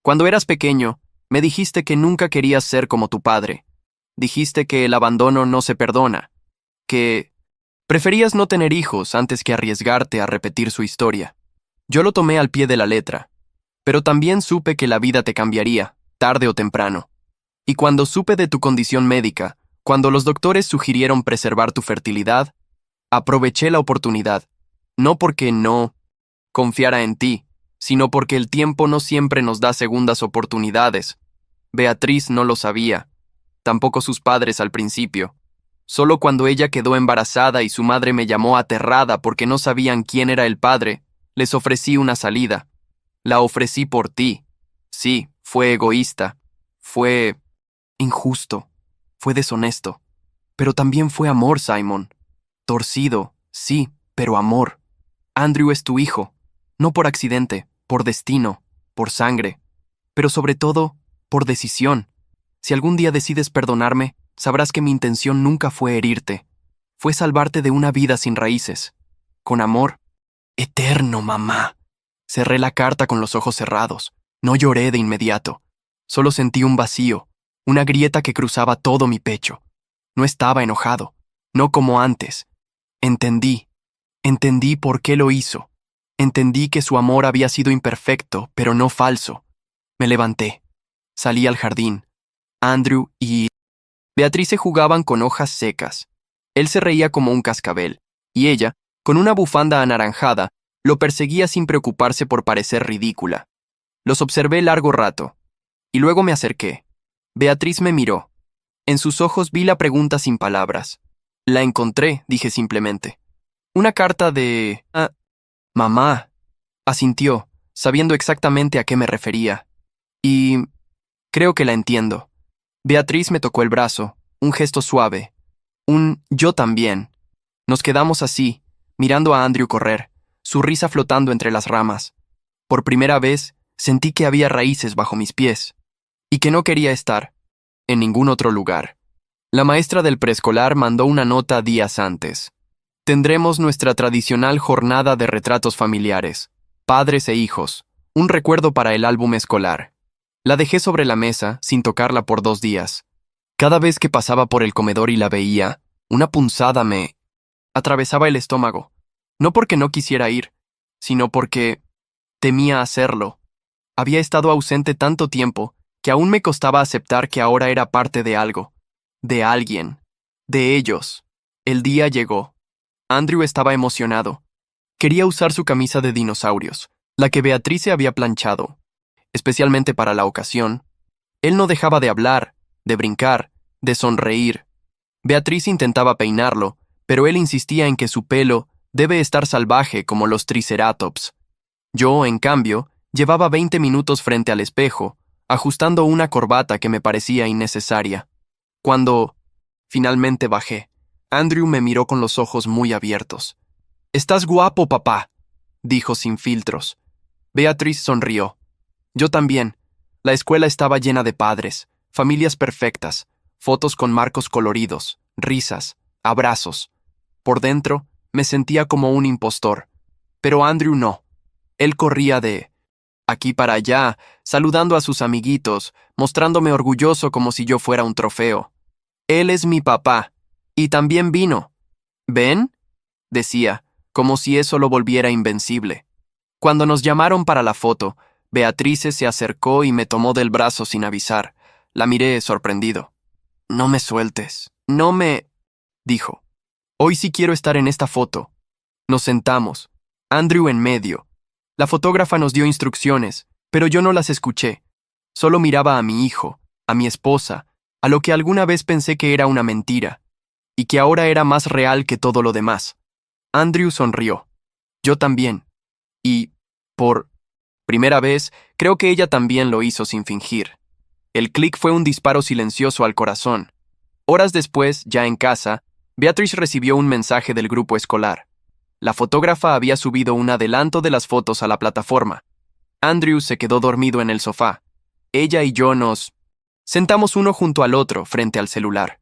Cuando eras pequeño, me dijiste que nunca querías ser como tu padre. Dijiste que el abandono no se perdona, que preferías no tener hijos antes que arriesgarte a repetir su historia. Yo lo tomé al pie de la letra, pero también supe que la vida te cambiaría, tarde o temprano. Y cuando supe de tu condición médica, cuando los doctores sugirieron preservar tu fertilidad, aproveché la oportunidad, no porque no confiara en ti, sino porque el tiempo no siempre nos da segundas oportunidades. Beatriz no lo sabía, tampoco sus padres al principio. Solo cuando ella quedó embarazada y su madre me llamó aterrada porque no sabían quién era el padre, les ofrecí una salida. La ofrecí por ti. Sí, fue egoísta. Fue injusto. Fue deshonesto. Pero también fue amor, Simon. Torcido, sí, pero amor. Andrew es tu hijo. No por accidente, por destino, por sangre. Pero sobre todo, por decisión. Si algún día decides perdonarme, sabrás que mi intención nunca fue herirte. Fue salvarte de una vida sin raíces. Con amor. Eterno, mamá. Cerré la carta con los ojos cerrados. No lloré de inmediato. Solo sentí un vacío, una grieta que cruzaba todo mi pecho. No estaba enojado, no como antes. Entendí. Entendí por qué lo hizo. Entendí que su amor había sido imperfecto, pero no falso. Me levanté. Salí al jardín. Andrew y Beatriz se jugaban con hojas secas. Él se reía como un cascabel, y ella, con una bufanda anaranjada, lo perseguía sin preocuparse por parecer ridícula. Los observé largo rato, y luego me acerqué. Beatriz me miró. En sus ojos vi la pregunta sin palabras. La encontré, dije simplemente. Una carta de... mamá. Asintió, sabiendo exactamente a qué me refería. Y... creo que la entiendo. Beatriz me tocó el brazo, un gesto suave. Un yo también. Nos quedamos así, mirando a Andrew correr, su risa flotando entre las ramas. Por primera vez, sentí que había raíces bajo mis pies, y que no quería estar en ningún otro lugar. La maestra del preescolar mandó una nota días antes. Tendremos nuestra tradicional jornada de retratos familiares, padres e hijos, un recuerdo para el álbum escolar. La dejé sobre la mesa, sin tocarla por 2 días. Cada vez que pasaba por el comedor y la veía, una punzada me atravesaba el estómago. No porque no quisiera ir, sino porque temía hacerlo. Había estado ausente tanto tiempo que aún me costaba aceptar que ahora era parte de algo, de alguien, de ellos. El día llegó. Andrew estaba emocionado. Quería usar su camisa de dinosaurios, la que Beatriz se había planchado, especialmente para la ocasión. Él no dejaba de hablar, de brincar, de sonreír. Beatriz intentaba peinarlo, pero él insistía en que su pelo debe estar salvaje como los triceratops. Yo, en cambio, llevaba 20 minutos frente al espejo, ajustando una corbata que me parecía innecesaria. Cuando finalmente bajé, Andrew me miró con los ojos muy abiertos. «Estás guapo, papá», dijo sin filtros. Beatriz sonrió. Yo también. La escuela estaba llena de padres, familias perfectas, fotos con marcos coloridos, risas, abrazos. Por dentro, me sentía como un impostor. Pero Andrew no. Él corría de aquí para allá, saludando a sus amiguitos, mostrándome orgulloso como si yo fuera un trofeo. Él es mi papá. Y también vino. ¿Ven?, decía, como si eso lo volviera invencible. Cuando nos llamaron para la foto, Beatriz se acercó y me tomó del brazo sin avisar. La miré sorprendido. «No me sueltes. No me...» dijo. «Hoy sí quiero estar en esta foto». Nos sentamos. Andrew en medio. La fotógrafa nos dio instrucciones, pero yo no las escuché. Solo miraba a mi hijo, a mi esposa, a lo que alguna vez pensé que era una mentira, y que ahora era más real que todo lo demás. Andrew sonrió. Yo también. Y, por primera vez, creo que ella también lo hizo sin fingir. El clic fue un disparo silencioso al corazón. Horas después, ya en casa, Beatriz recibió un mensaje del grupo escolar. La fotógrafa había subido un adelanto de las fotos a la plataforma. Andrew se quedó dormido en el sofá. Ella y yo nos sentamos uno junto al otro frente al celular.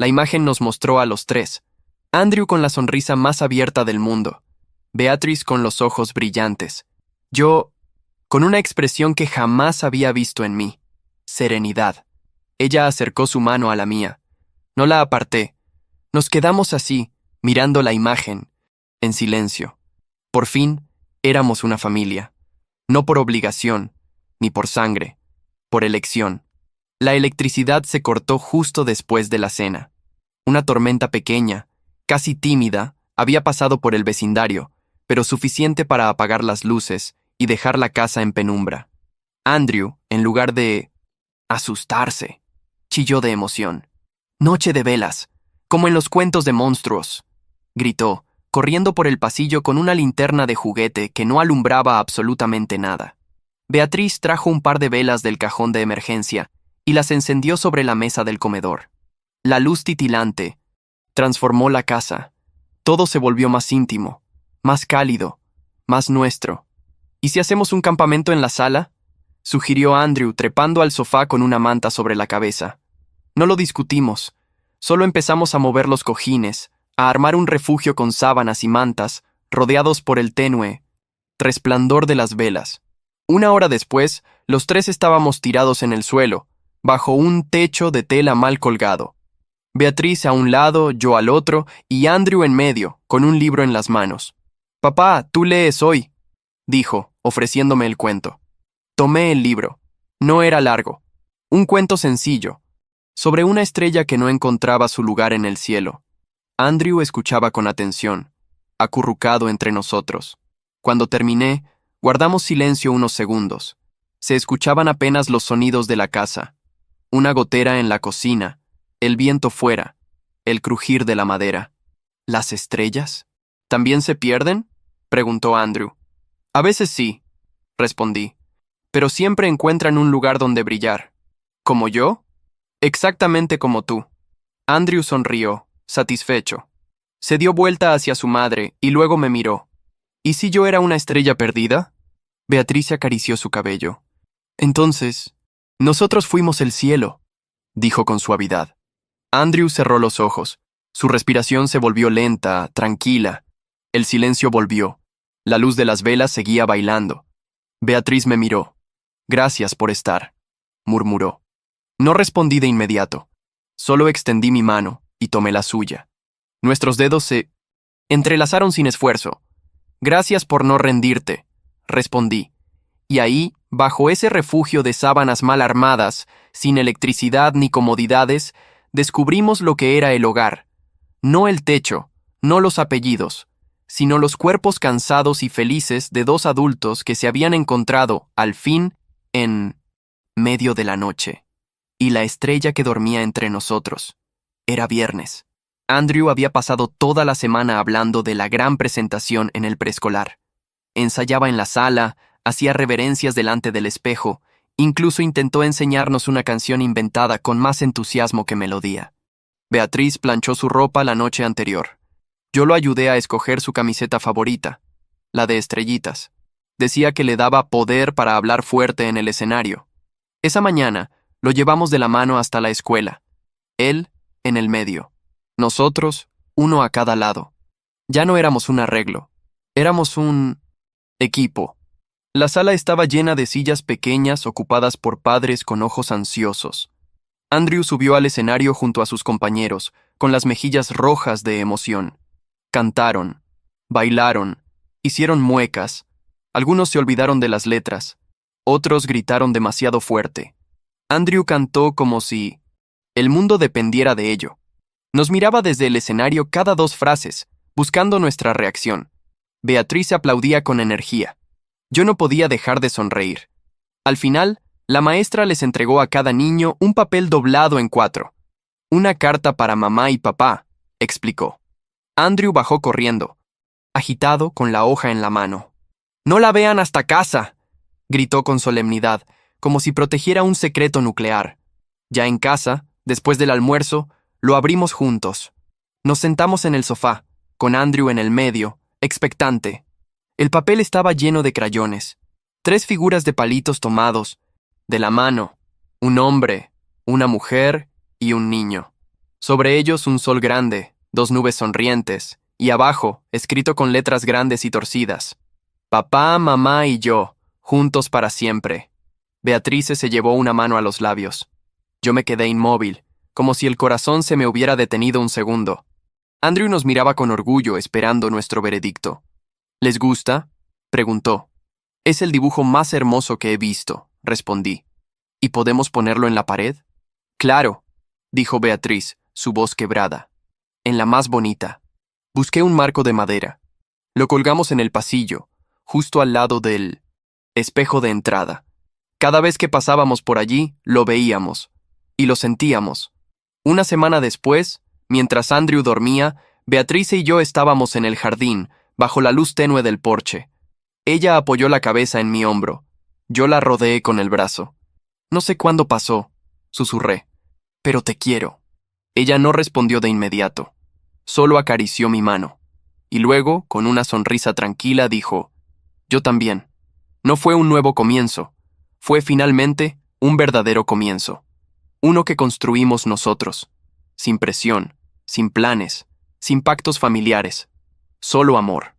La imagen nos mostró a los tres. Andrew con la sonrisa más abierta del mundo. Beatriz con los ojos brillantes. Yo con una expresión que jamás había visto en mí. Serenidad. Ella acercó su mano a la mía. No la aparté. Nos quedamos así, mirando la imagen, en silencio. Por fin, éramos una familia. No por obligación, ni por sangre, por elección. La electricidad se cortó justo después de la cena. Una tormenta pequeña, casi tímida, había pasado por el vecindario, pero suficiente para apagar las luces y dejar la casa en penumbra. Andrew, en lugar de asustarse, chilló de emoción. «Noche de velas, como en los cuentos de monstruos», gritó, corriendo por el pasillo con una linterna de juguete que no alumbraba absolutamente nada. Beatriz trajo un par de velas del cajón de emergencia y las encendió sobre la mesa del comedor. La luz titilante transformó la casa. Todo se volvió más íntimo, más cálido, más nuestro. «¿Y si hacemos un campamento en la sala?», sugirió Andrew, trepando al sofá con una manta sobre la cabeza. No lo discutimos. Solo empezamos a mover los cojines, a armar un refugio con sábanas y mantas, rodeados por el tenue resplandor de las velas. 1 hora después, los tres estábamos tirados en el suelo, bajo un techo de tela mal colgado. Beatriz a un lado, yo al otro, y Andrew en medio, con un libro en las manos. Papá, tú lees hoy, dijo, ofreciéndome el cuento. Tomé el libro. No era largo. Un cuento sencillo, sobre una estrella que no encontraba su lugar en el cielo. Andrew escuchaba con atención, acurrucado entre nosotros. Cuando terminé, guardamos silencio unos segundos. Se escuchaban apenas los sonidos de la casa, una gotera en la cocina, el viento fuera, el crujir de la madera. ¿Las estrellas? ¿También se pierden?, preguntó Andrew. A veces sí, respondí, pero siempre encuentran un lugar donde brillar. ¿Como yo? Exactamente como tú. Andrew sonrió, satisfecho. Se dio vuelta hacia su madre y luego me miró. ¿Y si yo era una estrella perdida? Beatriz acarició su cabello. Entonces, nosotros fuimos el cielo, dijo con suavidad. Andrew cerró los ojos. Su respiración se volvió lenta, tranquila. El silencio volvió. La luz de las velas seguía bailando. Beatriz me miró. Gracias por estar, murmuró. No respondí de inmediato. Solo extendí mi mano y tomé la suya. Nuestros dedos se entrelazaron sin esfuerzo. Gracias por no rendirte, respondí. Y ahí, bajo ese refugio de sábanas mal armadas, sin electricidad ni comodidades, descubrimos lo que era el hogar. No el techo, no los apellidos, sino los cuerpos cansados y felices de dos adultos que se habían encontrado, al fin, en medio de la noche. Y la estrella que dormía entre nosotros. Era viernes. Andrew había pasado toda la semana hablando de la gran presentación en el preescolar. Ensayaba en la sala, hacía reverencias delante del espejo, incluso intentó enseñarnos una canción inventada con más entusiasmo que melodía. Beatriz planchó su ropa la noche anterior. Yo lo ayudé a escoger su camiseta favorita, la de estrellitas. Decía que le daba poder para hablar fuerte en el escenario. Esa mañana, lo llevamos de la mano hasta la escuela. Él, en el medio. Nosotros, uno a cada lado. Ya no éramos un arreglo. Éramos un equipo. La sala estaba llena de sillas pequeñas ocupadas por padres con ojos ansiosos. Andrew subió al escenario junto a sus compañeros, con las mejillas rojas de emoción. Cantaron, bailaron, hicieron muecas. Algunos se olvidaron de las letras. Otros gritaron demasiado fuerte. Andrew cantó como si el mundo dependiera de ello. Nos miraba desde el escenario cada 2 frases, buscando nuestra reacción. Beatriz aplaudía con energía. Yo no podía dejar de sonreír. Al final, la maestra les entregó a cada niño un papel doblado en 4. Una carta para mamá y papá, explicó. Andrew bajó corriendo, agitado con la hoja en la mano. «¡No la vean hasta casa!», gritó con solemnidad, como si protegiera un secreto nuclear. Ya en casa, después del almuerzo, lo abrimos juntos. Nos sentamos en el sofá, con Andrew en el medio, expectante. El papel estaba lleno de crayones. 3 figuras de palitos tomados, de la mano, un hombre, una mujer y un niño. Sobre ellos un sol grande, 2 nubes sonrientes, y abajo, escrito con letras grandes y torcidas: «Papá, mamá y yo, juntos para siempre». Beatriz se llevó una mano a los labios. Yo me quedé inmóvil, como si el corazón se me hubiera detenido un segundo. Andrew nos miraba con orgullo, esperando nuestro veredicto. «¿Les gusta?», preguntó. «Es el dibujo más hermoso que he visto», respondí. «¿Y podemos ponerlo en la pared?». «Claro», dijo Beatriz, su voz quebrada. «En la más bonita». Busqué un marco de madera. Lo colgamos en el pasillo, justo al lado del espejo de entrada. Cada vez que pasábamos por allí, lo veíamos. Y lo sentíamos. Una semana después, mientras Andrew dormía, Beatriz y yo estábamos en el jardín, bajo la luz tenue del porche. Ella apoyó la cabeza en mi hombro. Yo la rodeé con el brazo. «No sé cuándo pasó», susurré. «Pero te quiero». Ella no respondió de inmediato. Solo acarició mi mano. Y luego, con una sonrisa tranquila, dijo: «Yo también». No fue un nuevo comienzo. Fue finalmente un verdadero comienzo. Uno que construimos nosotros. Sin presión, sin planes, sin pactos familiares. Solo amor.